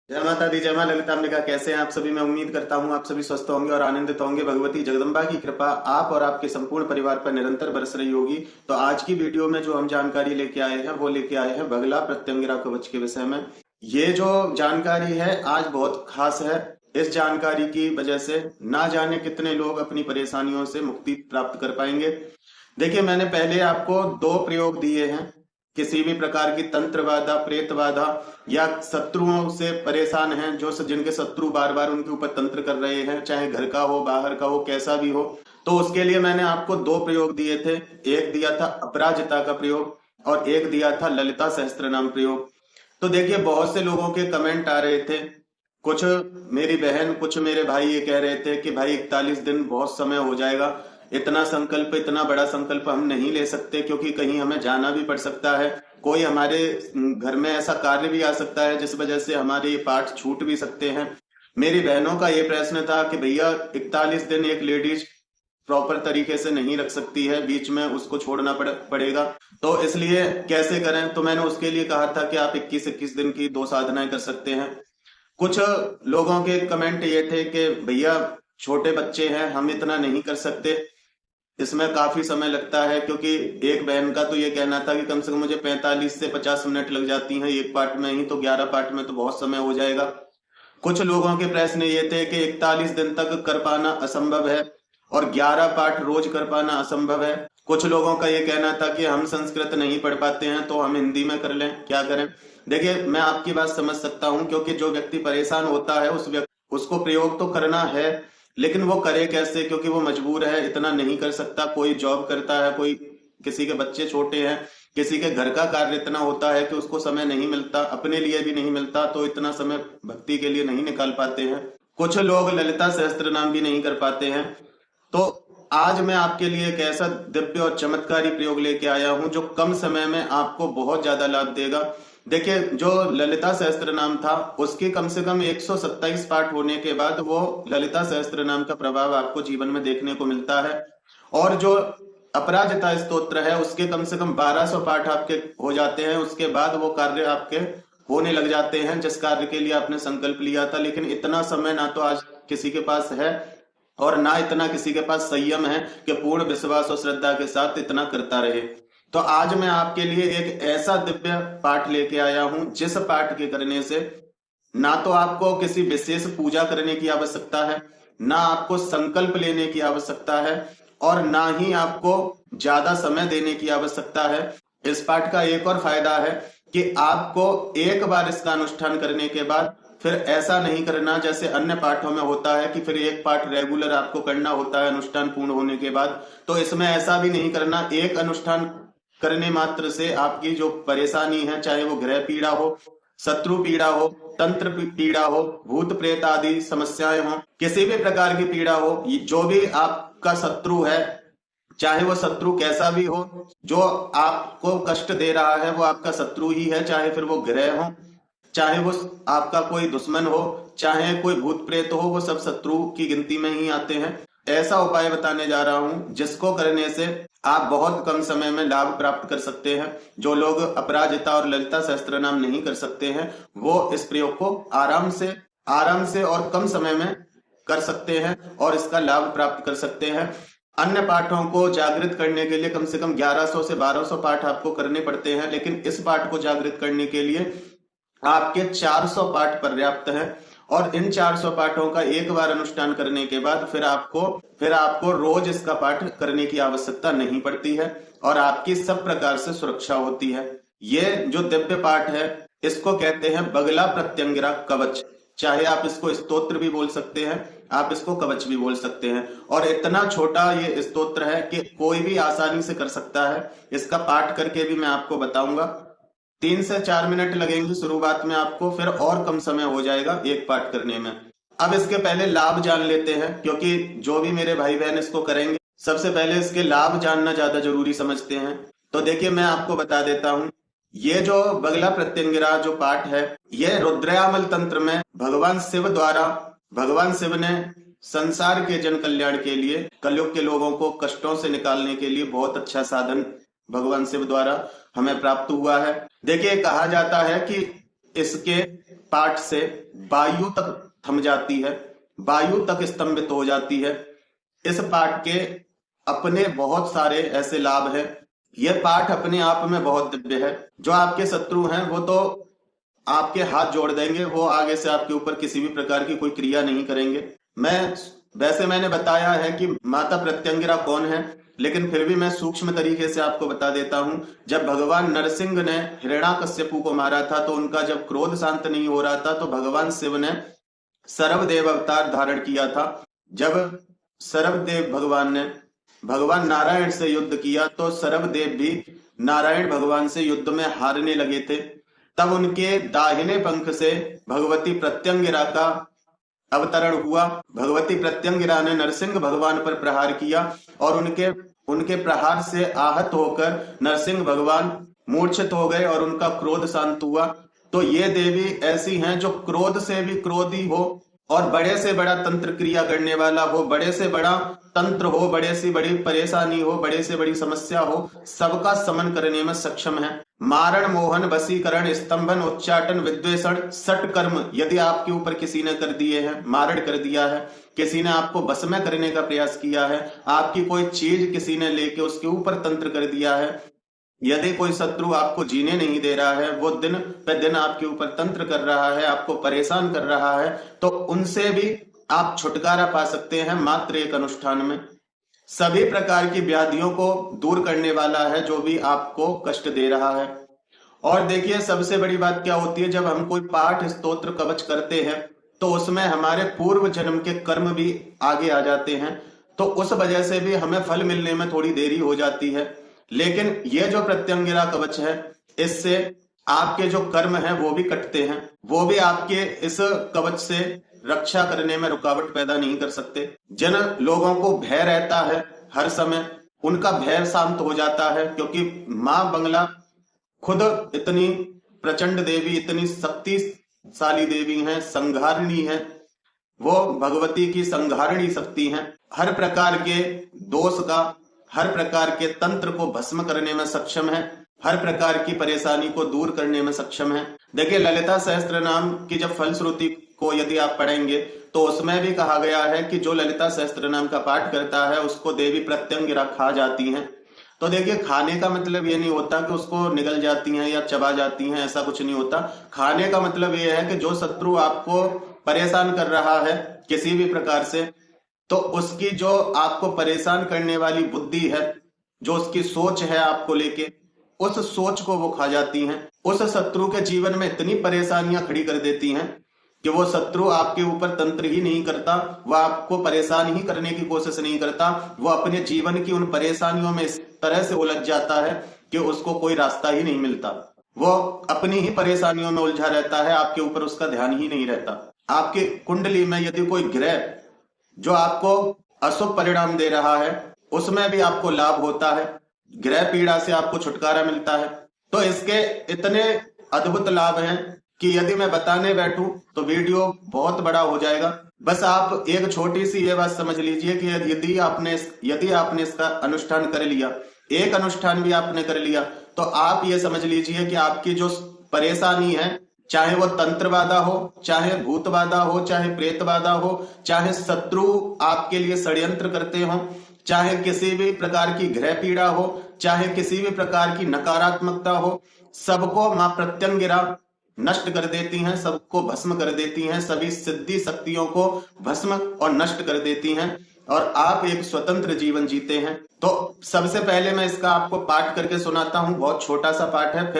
जय माता दी, जय मां ललिताम्बिका। कैसे हैं आप सभी? मैं उम्मीद करता हूं आप सभी स्वस्थ होंगे और आनंदित होंगे। भगवती जगदम्बा की कृपा आप और आपके संपूर्ण परिवार पर निरंतर बरस रही होगी। तो आज की वीडियो में जो हम जानकारी लेके आए हैं वो लेके आए हैं बगला प्रत्यंगिरा कवच के विषय में। ये जो जानकारी है आज बहुत खास है। इस जानकारी की वजह से ना जाने कितने लोग अपनी परेशानियों से मुक्ति प्राप्त कर पाएंगे। देखिए, मैंने पहले आपको दो प्रयोग दिए हैं। किसी भी प्रकार की तंत्र बाधा, प्रेत बाधा या शत्रुओं से परेशान हैं, जो जिनके शत्रु बार बार उनके ऊपर तंत्र कर रहे हैं, चाहे घर का हो, बाहर का हो, कैसा भी हो, तो उसके लिए मैंने आपको दो प्रयोग दिए थे। एक दिया था अपराजिता का प्रयोग और एक दिया था ललिता सहस्त्र नाम प्रयोग। तो देखिए, बहुत से लोगों के कमेंट आ रहे थे। कुछ मेरी बहन, कुछ मेरे भाई ये कह रहे थे कि भाई 41 दिन बहुत समय हो जाएगा, इतना संकल्प, इतना बड़ा संकल्प हम नहीं ले सकते, क्योंकि कहीं हमें जाना भी पड़ सकता है, कोई हमारे घर में ऐसा कार्य भी आ सकता है जिस वजह से हमारे ये पाठ छूट भी सकते हैं। मेरी बहनों का ये प्रश्न था कि भैया 41 दिन एक लेडीज प्रॉपर तरीके से नहीं रख सकती है, बीच में उसको छोड़ना पड़ेगा, तो इसलिए कैसे करें। तो मैंने उसके लिए कहा था कि आप 21-21 दिन की दो साधनाएं कर सकते हैं। कुछ लोगों के कमेंट ये थे कि भैया छोटे बच्चे हैं, हम इतना नहीं कर सकते, इसमें काफी समय लगता है। क्योंकि एक बहन का तो ये कहना था कि कम से कम मुझे 45 से 50 मिनट लग जाती हैं एक पार्ट में ही, तो 11 पार्ट में तो बहुत समय हो जाएगा। कुछ लोगों के प्रश्न ये थे कि 41 दिन तक कर पाना असंभव है और 11 पाठ रोज कर पाना असंभव है। कुछ लोगों का ये कहना था कि हम संस्कृत नहीं पढ़ पाते हैं तो हम हिंदी में कर लें, क्या करें। देखिए, मैं आपकी बात समझ सकता हूं, क्योंकि जो व्यक्ति परेशान होता है उसको प्रयोग तो करना है, लेकिन वो करे कैसे, क्योंकि वो मजबूर है, इतना नहीं कर सकता। कोई जॉब करता है, कोई, किसी के बच्चे छोटे हैं, किसी के घर का कार्य इतना होता है कि उसको समय नहीं मिलता, अपने लिए भी नहीं मिलता, तो इतना समय भक्ति के लिए नहीं निकाल पाते हैं। कुछ लोग ललिता सहस्त्र नाम भी नहीं कर पाते हैं। तो आज मैं आपके लिए एक ऐसा दिव्य और चमत्कारी प्रयोग लेके आया हूं जो कम समय में आपको बहुत ज्यादा लाभ देगा। देखिए, जो ललिता सहस्त्र नाम था उसके कम से कम 127 पाठ होने के बाद वो ललिता सहस्त्र नाम का प्रभाव आपको जीवन में देखने को मिलता है। और जो अपराजिता स्तोत्र है उसके कम से कम 1200 पाठ आपके हो जाते हैं, उसके बाद वो कार्य आपके होने लग जाते हैं जिस कार्य के लिए आपने संकल्प लिया था। लेकिन इतना समय ना तो आज किसी के पास है और ना इतना किसी के पास संयम है कि पूर्ण विश्वास और श्रद्धा के साथ इतना करता रहे। तो आज मैं आपके लिए एक ऐसा दिव्य पाठ लेके आया हूं जिस पाठ के करने से ना तो आपको किसी विशेष पूजा करने की आवश्यकता है, ना आपको संकल्प लेने की आवश्यकता है और ना ही आपको ज्यादा समय देने की आवश्यकता है। इस पाठ का एक और फायदा है कि आपको एक बार इसका अनुष्ठान करने के बाद फिर ऐसा नहीं करना जैसे अन्य पाठों में होता है कि फिर एक पाठ रेगुलर आपको करना होता है अनुष्ठान पूर्ण होने के बाद। तो इसमें ऐसा भी नहीं करना। एक अनुष्ठान करने मात्र से आपकी जो परेशानी है, चाहे वो ग्रह पीड़ा हो, शत्रु पीड़ा हो, तंत्र पीड़ा हो, भूत प्रेत आदि समस्याएं हो, किसी भी प्रकार की पीड़ा हो, जो भी आपका शत्रु है, चाहे वो शत्रु कैसा भी हो, जो आपको कष्ट दे रहा है वो आपका शत्रु ही है, चाहे फिर वो ग्रह हो, चाहे वो आपका कोई दुश्मन हो, चाहे कोई भूत प्रेत हो, वो सब शत्रु की गिनती में ही आते हैं। ऐसा उपाय बताने जा रहा हूं जिसको करने से आप बहुत कम समय में लाभ प्राप्त कर सकते हैं। जो लोग अपराजिता और ललिता सहस्त्र नाम नहीं कर सकते हैं वो इस प्रयोग को आराम से और कम समय में कर सकते हैं और इसका लाभ प्राप्त कर सकते हैं। अन्य पाठों को जागृत करने के लिए कम से कम 1100 से 1200 पाठ आपको करने पड़ते हैं, लेकिन इस पाठ को जागृत करने के लिए आपके 400 पाठ पर्याप्त हैं। और इन 400 पाठों का एक बार अनुष्ठान करने के बाद फिर आपको रोज इसका पाठ करने की आवश्यकता नहीं पड़ती है और आपकी सब प्रकार से सुरक्षा होती है। ये जो दिव्य पाठ है इसको कहते हैं बगला प्रत्यंगिरा कवच। चाहे आप इसको स्तोत्र भी बोल सकते हैं, आप इसको कवच भी बोल सकते हैं। और इतना छोटा ये स्तोत्र है कि कोई भी आसानी से कर सकता है। इसका पाठ करके भी मैं आपको बताऊंगा। 3 से 4 मिनट लगेंगे शुरुआत में आपको, फिर और कम समय हो जाएगा एक पाठ करने में। अब इसके पहले लाभ जान लेते हैं, क्योंकि जो भी मेरे भाई बहन इसको करेंगे सबसे पहले इसके लाभ जानना ज्यादा जरूरी समझते हैं। तो देखिए, मैं आपको बता देता हूं। ये जो बगला प्रत्यंगिरा जो पाठ है, यह रुद्रयामल तंत्र में भगवान शिव ने संसार के जन कल्याण के लिए, कलयुग के लोगों को कष्टों से निकालने के लिए बहुत अच्छा साधन भगवान शिव द्वारा हमें प्राप्त हुआ है। देखिए, कहा जाता है कि इसके पाठ से वायु तक थम जाती है, वायु तक स्तंभित हो जाती है। इस पाठ के अपने बहुत सारे ऐसे लाभ हैं। यह पाठ अपने आप में बहुत दिव्य है। जो आपके शत्रु हैं वो तो आपके हाथ जोड़ देंगे, वो आगे से आपके ऊपर किसी भी प्रकार की कोई क्रिया नहीं करेंगे। मैंने बताया है कि माता प्रत्यंगिरा कौन है, लेकिन फिर भी मैं सूक्ष्म तरीके से आपको बता देता हूं। जब भगवान नरसिंह ने हिरण्याकश्यपु को मारा था, तो उनका जब क्रोध शांत नहीं हो रहा था, तो भगवान शिव ने सर्वदेव अवतार धारण किया था। जब सर्वदेव भगवान ने भगवान नारायण से युद्ध किया, तो सर्वदेव भी नारायण भगवान से युद्ध में हारने लगे थे। तब उनके दाहिने पंख से भगवती प्रत्यंगिरा का अवतरण हुआ। भगवती प्रत्यंगिरा ने नरसिंह भगवान पर प्रहार किया और उनके प्रहार से आहत होकर नरसिंह भगवान मूर्छित हो गए और उनका क्रोध शांत हुआ। तो ये देवी ऐसी हैं जो क्रोध से भी क्रोधी हो और बड़े से बड़ा तंत्र क्रिया करने वाला हो, बड़े से बड़ा तंत्र हो, बड़े से बड़ी परेशानी हो, बड़े से बड़ी समस्या हो, सबका समन करने में सक्षम है। मारण, मोहन, वशीकरण, स्तंभन, उच्चाटन, विद्वेषण, सट कर्म यदि आपके ऊपर किसी ने कर दिए हैं, मारण कर दिया है, किसी ने आपको बस में करने का प्रयास किया है, आपकी कोई चीज किसी ने लेके उसके ऊपर तंत्र कर दिया है, यदि कोई शत्रु आपको जीने नहीं दे रहा है, वो दिन पे दिन आपके ऊपर तंत्र कर रहा है, आपको परेशान कर रहा है, तो उनसे भी आप छुटकारा पा सकते हैं मात्र एक अनुष्ठान में। सभी प्रकार की व्याधियों को दूर करने वाला है जो भी आपको कष्ट दे रहा है। और देखिए सबसे बड़ी बात क्या होती है, जब हम कोई पाठ, स्तोत्र, कवच करते हैं तो उसमें हमारे पूर्व जन्म के कर्म भी आगे आ जाते हैं, तो उस वजह से भी हमें फल मिलने में थोड़ी देरी हो जाती है। लेकिन ये जो प्रत्यंगिरा कवच है, इससे आपके जो कर्म है वो भी कटते हैं, वो भी आपके इस कवच से रक्षा करने में रुकावट पैदा नहीं कर सकते। जिन लोगों को भय रहता है हर समय, उनका भय शांत हो जाता है, क्योंकि मां बंगला खुद इतनी प्रचंड देवी, इतनी शक्तिशाली देवी हैं, संघारिणी है, वो भगवती की संघारिणी शक्ति हैं। हर प्रकार के दोष का, हर प्रकार के तंत्र को भस्म करने में सक्षम है, हर प्रकार की परेशानी को दूर करने में सक्षम है। देखिए ललिता सहस्त्र नाम की जब फलश्रुति को यदि आप पढ़ेंगे तो उसमें भी कहा गया है कि जो ललिता सहस्त्र नाम का पाठ करता है उसको देवी प्रत्यंगिरा खा जाती हैं। तो देखिए खाने का मतलब ये नहीं होता कि उसको निगल जाती हैं या चबा जाती हैं, ऐसा कुछ नहीं होता। खाने का मतलब ये है कि जो शत्रु आपको परेशान कर रहा है किसी भी प्रकार से, तो उसकी जो आपको परेशान करने वाली बुद्धि है, जो उसकी सोच है आपको लेके, उस सोच को वो खा जाती हैं। उस शत्रु के जीवन में इतनी परेशानियां खड़ी कर देती हैं कि वो शत्रु आपके ऊपर तंत्र ही नहीं करता, वह आपको परेशान ही करने की कोशिश नहीं करता, वो अपने जीवन की उन परेशानियों में इस तरह से उलझ जाता है कि उसको कोई रास्ता ही नहीं मिलता। वो अपनी ही परेशानियों में उलझा रहता है, आपके ऊपर उसका ध्यान ही नहीं रहता। आपकी कुंडली में यदि कोई ग्रह जो आपको अशुभ परिणाम दे रहा है, उसमें भी आपको लाभ होता है, ग्रह पीड़ा से आपको छुटकारा मिलता है। तो इसके इतने अद्भुत लाभ हैं कि यदि मैं बताने बैठूं तो वीडियो बहुत बड़ा हो जाएगा। बस आप एक छोटी सी ये बात समझ लीजिए कि यदि आपने इसका अनुष्ठान कर लिया, एक अनुष्ठान भी आपने कर लिया, तो आप ये समझ लीजिए कि आपकी जो परेशानी है, चाहे वो तंत्र बाधा हो, चाहे भूत बाधा हो, चाहे प्रेत बाधा हो, चाहे शत्रु आपके लिए षड्यंत्र करते हो, चाहे किसी भी प्रकार की ग्रह पीड़ा हो, चाहे किसी भी प्रकार की नकारात्मकता हो, सबको मां प्रत्यंगिरा नष्ट कर देती हैं, सबको भस्म कर देती हैं, सभी सिद्धि शक्तियों को भस्म और नष्ट कर देती हैं और आप एक स्वतंत्र जीवन जीते हैं। तो सबसे पहले मैं इसका आपको पाठ करके सुनाता हूं, बहुत छोटा सा पाठ है,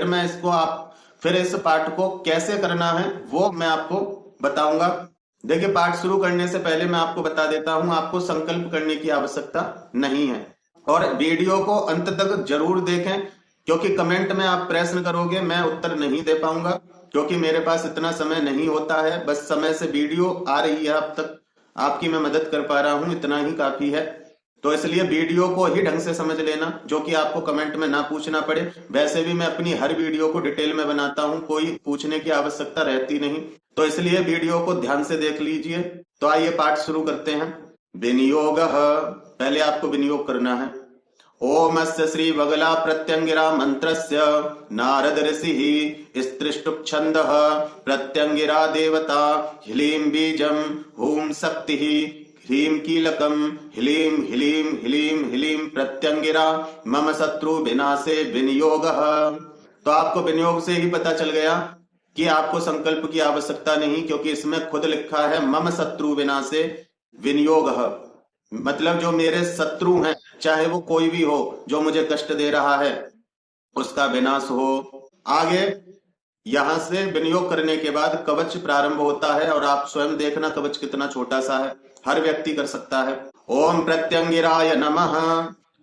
फिर इस पाठ को कैसे करना है वो मैं आपको बताऊंगा। देखिए पाठ शुरू करने से पहले मैं आपको बता देता हूं, आपको संकल्प करने की आवश्यकता नहीं है और वीडियो को अंत तक जरूर देखें, क्योंकि कमेंट में आप प्रश्न करोगे मैं उत्तर नहीं दे पाऊंगा, क्योंकि मेरे पास इतना समय नहीं होता है। बस समय से वीडियो आ रही है, अब तक आपकी मैं मदद कर पा रहा हूं, इतना ही काफी है। तो इसलिए वीडियो को ही ढंग से समझ लेना, जो कि आपको कमेंट में ना पूछना पड़े। वैसे भी मैं अपनी हर वीडियो को डिटेल में बनाता हूं, कोई पूछने की आवश्यकता रहती नहीं, तो इसलिए वीडियो को ध्यान से देख लीजिए। तो आइए पाठ शुरू करते हैं। विनियोग, पहले आपको विनियोग करना है। ओमस्य श्री वगला प्रत्यंगिरा मंत्रस्य नारद ऋषिः स्त्रिष्टुप्छन्दः प्रत्यंगिरा देवता ह्लीं बीजं हूं शक्तिः ह्रीं कीलकम ह्लीं ह्लीं ह्लीं ह्लीं प्रत्यंगिरा मम शत्रु विनाशे विनियोगः। तो आपको विनियोग से ही पता चल गया कि आपको संकल्प की आवश्यकता नहीं, क्योंकि इसमें खुद लिखा है मम शत्रु विनाशे विनियोगः, मतलब जो मेरे शत्रु हैं, चाहे वो कोई भी हो जो मुझे कष्ट दे रहा है, उसका विनाश हो। आगे यहां से विनियोग करने के बाद कवच प्रारंभ होता है, और आप स्वयं देखना कवच कितना छोटा सा है, हर व्यक्ति कर सकता है। ओम प्रत्यंगिराय नमः,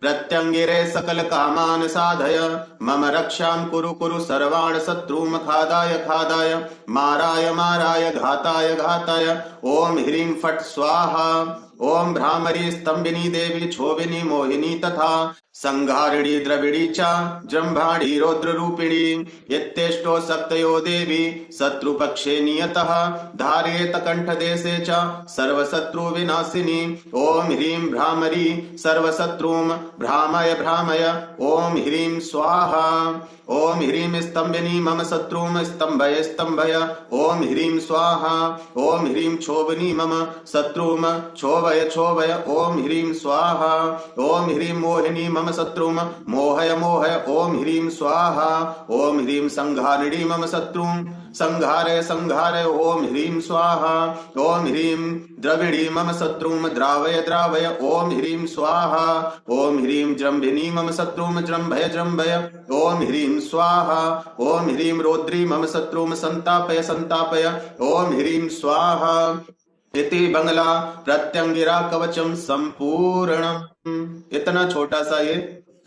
प्रत्यंगिरे सकल कामान साधय, मम रक्षां कुरु कुरु सर्वाण शत्रुम खादाय खादाय, माराय माराय घाताय घाताय। ओम ह्रीं फट् स्वाहा। ओम भ्रामरी स्तंभिनी देवी क्षोभिनी मोहिनी तथा संघारिणी द्रविड़ी च जृंभाणी रौद्र रूपिणी, इत्येष्टो शक्तयो देवी शत्रुपक्षे नियतः, धारयेत कंठ देशे च सर्वशत्रु विनाशिनी। ओम ह्रीं भ्रामरी सर्वशत्रुं भ्रामय भ्रामय। ओम ह्रीं स्वाहा। ओम ह्रीं स्तंभिनी मम शत्रुं स्तंभय स्तंभय। ओम ह्रीं स्वाहा। ओम ह्रीं क्षोभनी मम शत्रुं क्षोभय क्षोभय। ओम ह्रीं स्वाहा। ओम ह्रीं मोहिनी मम शत्रुं मोहय मोहय। ओम ह्रीं स्वाहा। ओम ह्रीं संघारिणी मम शत्रुं संघारय संघारय। ओम ह्रीं स्वाहा। ओम ह्रीं द्रविणी मम शत्रुं द्रावय द्रावय। ओम ह्रीं स्वाहा। ओम ह्रीं जृंभिनी मम शत्रुं जृंभय जृंभय। ओम ह्रीं स्वाहा। ओम ह्रीं रौद्री मम शत्रुं संतापय संतापय। ओम ह्रीं स्वाहा। इति बंगला प्रत्यंगिरा कवचम संपूर्णम। इतना छोटा सा ये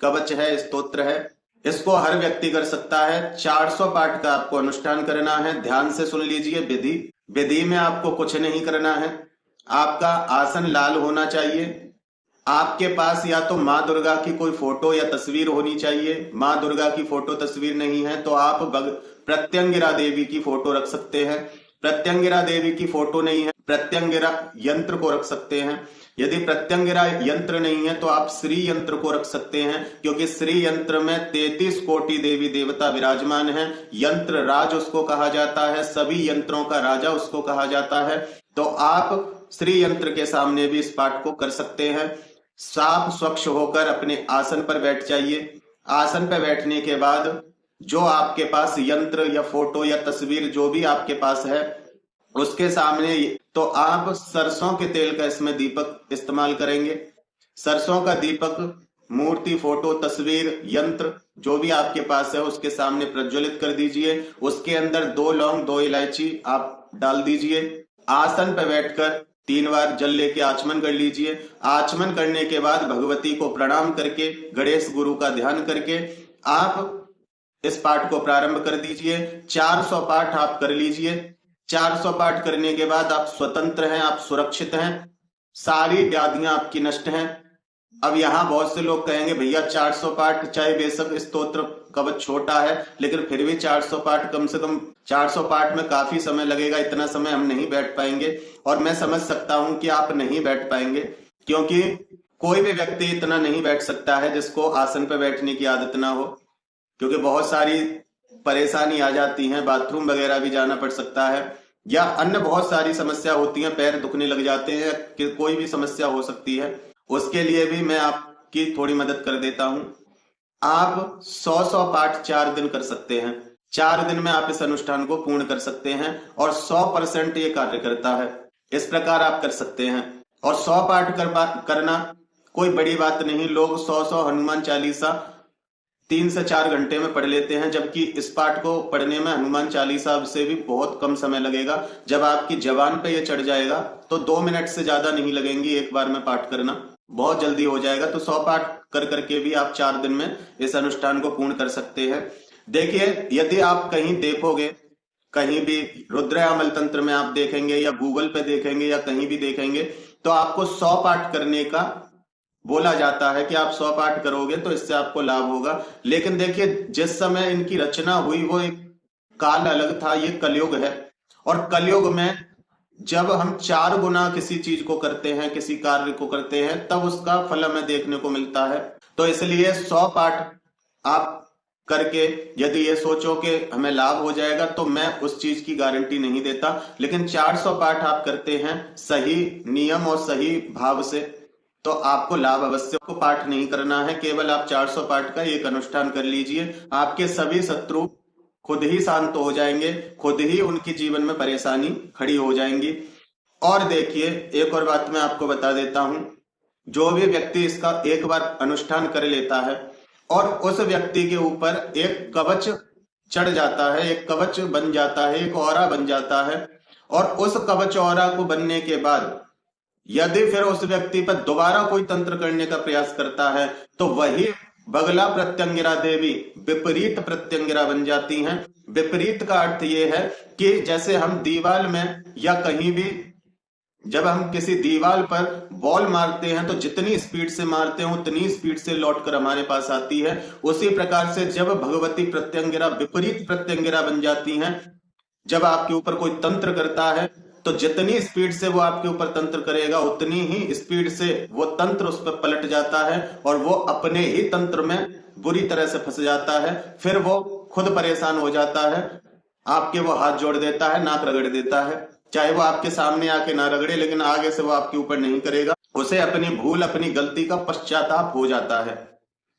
कवच है, स्तोत्र है, इसको हर व्यक्ति कर सकता है। 400 पाठ का आपको अनुष्ठान करना है। ध्यान से सुन लीजिए विधि। विधि में आपको कुछ नहीं करना है। आपका आसन लाल होना चाहिए। आपके पास या तो माँ दुर्गा की कोई फोटो या तस्वीर होनी चाहिए। माँ दुर्गा की फोटो तस्वीर नहीं है तो आप प्रत्यंगिरा देवी की फोटो रख सकते हैं। प्रत्यंगिरा देवी की फोटो नहीं है, प्रत्यंगिरा यंत्र को रख सकते हैं। यदि प्रत्यंगिरा यंत्र नहीं है तो आप श्री यंत्र को रख सकते हैं, क्योंकि श्री यंत्र में 33 कोटि देवी देवता विराजमान हैं। यंत्र राज उसको कहा जाता है, सभी यंत्रों का राजा उसको कहा जाता है। तो आप श्री यंत्र के सामने भी इस पाठ को कर सकते हैं। साफ स्वच्छ होकर अपने आसन पर बैठ जाइए। आसन पर बैठने के बाद जो आपके पास यंत्र या फोटो या तस्वीर जो भी आपके पास है उसके सामने तो आप सरसों के तेल का इसमें दीपक इस्तेमाल करेंगे। सरसों का दीपक मूर्ति, फोटो, तस्वीर, यंत्र जो भी आपके पास है उसके सामने प्रज्वलित कर दीजिए। उसके अंदर 2 लौंग 2 इलायची आप डाल दीजिए। आसन पर बैठकर 3 बार जल लेके आचमन कर लीजिए। आचमन करने के बाद भगवती को प्रणाम करके गणेश गुरु का ध्यान करके आप इस पाठ को प्रारंभ कर दीजिए। 400 पाठ आप कर लीजिए। 400 पाठ करने के बाद आप स्वतंत्र हैं, आप सुरक्षित हैं, सारी व्याधियां आपकी नष्ट हैं। अब यहाँ बहुत से लोग कहेंगे भैया 400 पाठ, चाहे बेशक स्तोत्र कवच छोटा है लेकिन फिर भी 400 पाठ, कम से कम 400 पाठ में काफी समय लगेगा, इतना समय हम नहीं बैठ पाएंगे। और मैं समझ सकता हूं कि आप नहीं बैठ पाएंगे, क्योंकि कोई भी व्यक्ति इतना नहीं बैठ सकता है जिसको आसन पर बैठने की आदत ना हो, क्योंकि बहुत सारी परेशानी आ जाती है, बाथरूम वगैरह भी जाना पड़ सकता है या अन्य बहुत सारी समस्या होती है, पैर दुखने लग जाते हैं, कि कोई भी समस्या हो सकती है। उसके लिए भी मैं आपकी थोड़ी मदद कर देता हूं। आप 100 पाठ 4 दिन कर सकते हैं। 4 दिन में आप इस अनुष्ठान को पूर्ण कर सकते हैं और 100% ये कार्य करता है। इस प्रकार आप कर सकते हैं। और 100 पाठ करना कोई बड़ी बात नहीं। लोग 100 हनुमान चालीसा 3 से 4 घंटे में पढ़ लेते हैं, जबकि इस पाठ को पढ़ने में हनुमान चालीसा से भी बहुत कम समय लगेगा। जब आपकी जबान पे ये चढ़ जाएगा तो 2 मिनट से ज्यादा नहीं लगेंगी एक बार में पाठ करना, बहुत जल्दी हो जाएगा। तो 100 पाठ कर करके भी आप 4 दिन में इस अनुष्ठान को पूर्ण कर सकते हैं। देखिए, यदि आप कहीं देखोगे, कहीं भी रुद्रयामल तंत्र में आप देखेंगे या गूगल पे देखेंगे या कहीं भी देखेंगे, तो आपको 100 पाठ करने का बोला जाता है कि आप 100 पाठ करोगे तो इससे आपको लाभ होगा। लेकिन देखिए, जिस समय इनकी रचना हुई वो एक काल अलग था, ये कलयुग है। और कलयुग में जब हम 4 गुना किसी चीज को करते हैं, किसी कार्य को करते हैं, तब उसका फल हमें देखने को मिलता है। तो इसलिए 100 पाठ आप करके यदि ये सोचो कि हमें लाभ हो जाएगा, तो मैं उस चीज की गारंटी नहीं देता। लेकिन 400 पाठ आप करते हैं सही नियम और सही भाव से, तो आपको लाभ अवश्य। को पाठ नहीं करना है, केवल आप 400 पाठ का एक अनुष्ठान कर लीजिए, आपके सभी शत्रु खुद ही शांत हो जाएंगे, खुद ही उनके जीवन में परेशानी खड़ी हो जाएंगी। और देखिए, एक और बात मैं आपको बता देता हूं, जो भी व्यक्ति इसका एक बार अनुष्ठान कर लेता है और उस व्यक्ति के ऊपर एक कवच चढ़ जाता है, एक कवच बन जाता है, एक औरा बन जाता है, और उस कवच औरा को बनने के बाद यदि फिर उस व्यक्ति पर दोबारा कोई तंत्र करने का प्रयास करता है, तो वही बगला प्रत्यंगिरा देवी विपरीत प्रत्यंगिरा बन जाती हैं। विपरीत का अर्थ ये है कि जैसे हम दीवार में या कहीं भी जब हम किसी दीवार पर बॉल मारते हैं तो जितनी स्पीड से मारते हैं उतनी स्पीड से लौटकर हमारे पास आती है। उसी प्रकार से जब भगवती प्रत्यंगिरा विपरीत प्रत्यंगिरा बन जाती हैं, जब आपके ऊपर कोई तंत्र करता है तो जितनी स्पीड से वो आपके ऊपर तंत्र करेगा उतनी ही स्पीड से वो तंत्र उस पर पलट जाता है और वो अपने ही तंत्र में बुरी तरह से फंस जाता है। फिर वो खुद परेशान हो जाता है, आपके वो हाथ जोड़ देता है, नाक रगड़ देता है। चाहे वो आपके सामने आके ना रगड़े, लेकिन आगे से वो आपके ऊपर नहीं करेगा, उसे अपनी भूल अपनी गलती का पश्चाताप हो जाता है।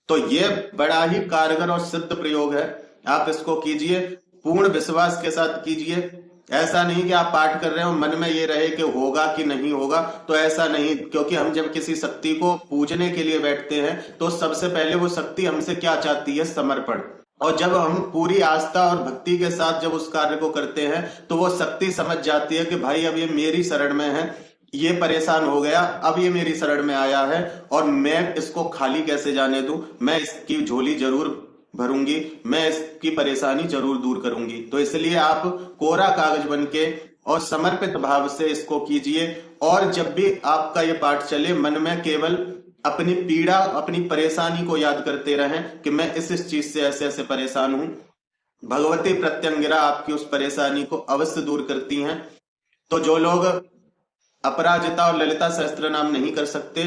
तो ये बड़ा ही कारगर और सिद्ध प्रयोग है, आप इसको कीजिए, पूर्ण विश्वास के साथ कीजिए। ऐसा नहीं कि आप पाठ कर रहे हो मन में ये रहे कि होगा कि नहीं होगा, तो ऐसा नहीं। क्योंकि हम जब किसी शक्ति को पूजने के लिए बैठते हैं तो सबसे पहले वो शक्ति हमसे क्या चाहती है? समर्पण। और जब हम पूरी आस्था और भक्ति के साथ जब उस कार्य को करते हैं तो वो शक्ति समझ जाती है कि भाई अब ये मेरी शरण में है, ये परेशान हो गया, अब ये मेरी शरण में आया है और मैं इसको खाली कैसे जाने दूं, मैं इसकी झोली जरूर भरूंगी, मैं इसकी परेशानी जरूर दूर करूंगी। तो इसलिए आप कोरा कागज बनके और समर्पित भाव से इसको कीजिए। और जब भी आपका ये पाठ चले, मन में केवल अपनी पीड़ा अपनी परेशानी को याद करते रहें कि मैं इस चीज से ऐसे ऐसे परेशान हूं। भगवती प्रत्यंगिरा आपकी उस परेशानी को अवश्य दूर करती हैं। तो जो लोग अपराजिता और ललिता सहस्त्र नाम नहीं कर सकते,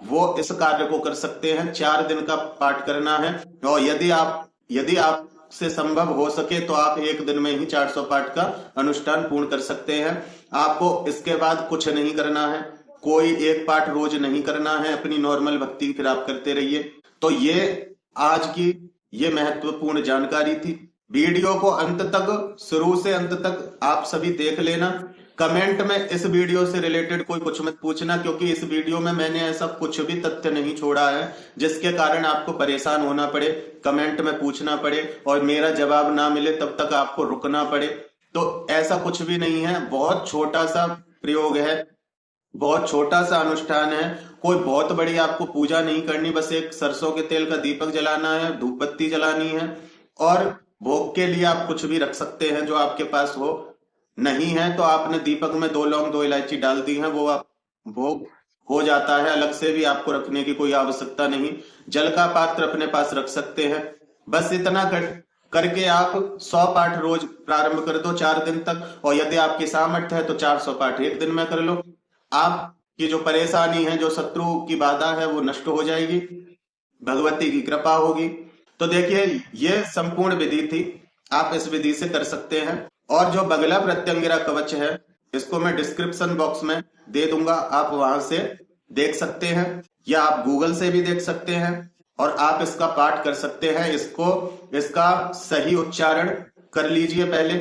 वो इस कार्य को कर सकते हैं। 4 दिन का पाठ करना है और यदि आपसे संभव हो सके तो आप एक दिन में ही 400 पाठ का अनुष्ठान पूर्ण कर सकते हैं। आपको इसके बाद कुछ नहीं करना है, कोई एक पाठ रोज नहीं करना है, अपनी नॉर्मल भक्ति फिर आप करते रहिए। तो ये आज की ये महत्वपूर्ण जानकारी थी। वीडियो को अंत तक, शुरू से अंत तक आप सभी देख लेना। कमेंट में इस वीडियो से रिलेटेड कोई कुछ मत पूछना, क्योंकि इस वीडियो में मैंने ऐसा कुछ भी तथ्य नहीं छोड़ा है जिसके कारण आपको परेशान होना पड़े, कमेंट में पूछना पड़े और मेरा जवाब ना मिले तब तक आपको रुकना पड़े। तो ऐसा कुछ भी नहीं है, बहुत छोटा सा प्रयोग है, बहुत छोटा सा अनुष्ठान है। कोई बहुत बड़ी आपको पूजा नहीं करनी, बस एक सरसों के तेल का दीपक जलाना है, धूप बत्ती जलानी है और भोग के लिए आप कुछ भी रख सकते हैं जो आपके पास हो। नहीं है तो आपने दीपक में 2 लौंग 2 इलायची डाल दी है, वो आप भोग हो जाता है, अलग से भी आपको रखने की कोई आवश्यकता नहीं। जल का पात्र अपने पास रख सकते हैं। बस इतना करके आप 100 पाठ रोज प्रारंभ कर दो 4 दिन तक, और यदि आपकी सामर्थ्य है तो 400 पाठ एक दिन में कर लो। आपकी जो परेशानी है, जो शत्रु की बाधा है, वो नष्ट हो जाएगी, भगवती की कृपा होगी। तो देखिए, ये संपूर्ण विधि थी, आप इस विधि से कर सकते हैं। और जो बगला प्रत्यंगिरा कवच है, इसको मैं डिस्क्रिप्शन बॉक्स में दे दूंगा, आप वहां से देख सकते हैं या आप गूगल से भी देख सकते हैं और आप इसका पाठ कर सकते हैं। इसका सही उच्चारण कर लीजिए पहले।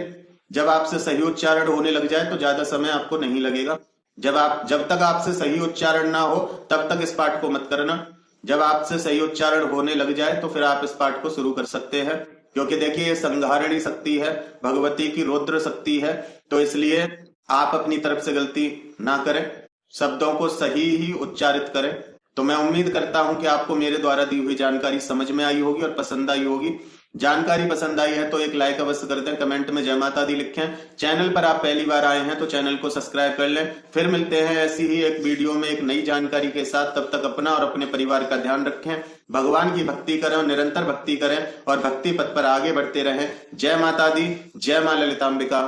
जब आपसे सही उच्चारण होने लग जाए तो ज्यादा समय आपको नहीं लगेगा। जब तक आपसे सही उच्चारण ना हो तब तक इस पाठ को मत करना। जब आपसे सही उच्चारण होने लग जाए तो फिर आप इस पाठ को शुरू कर सकते हैं, क्योंकि देखिए ये संहारणी शक्ति है, भगवती की रौद्र शक्ति है। तो इसलिए आप अपनी तरफ से गलती ना करें, शब्दों को सही ही उच्चारित करें। तो मैं उम्मीद करता हूं कि आपको मेरे द्वारा दी हुई जानकारी समझ में आई होगी और पसंद आई होगी। जानकारी पसंद आई है तो एक लाइक अवश्य कर दें, कमेंट में जय माता दी लिखें। चैनल पर आप पहली बार आए हैं तो चैनल को सब्सक्राइब कर लें। फिर मिलते हैं ऐसी ही एक वीडियो में एक नई जानकारी के साथ। तब तक अपना और अपने परिवार का ध्यान रखें, भगवान की भक्ति करें और निरंतर भक्ति करें और भक्ति पथ पर आगे बढ़ते रहें। जय माता दी, जय मां ललितांबिका।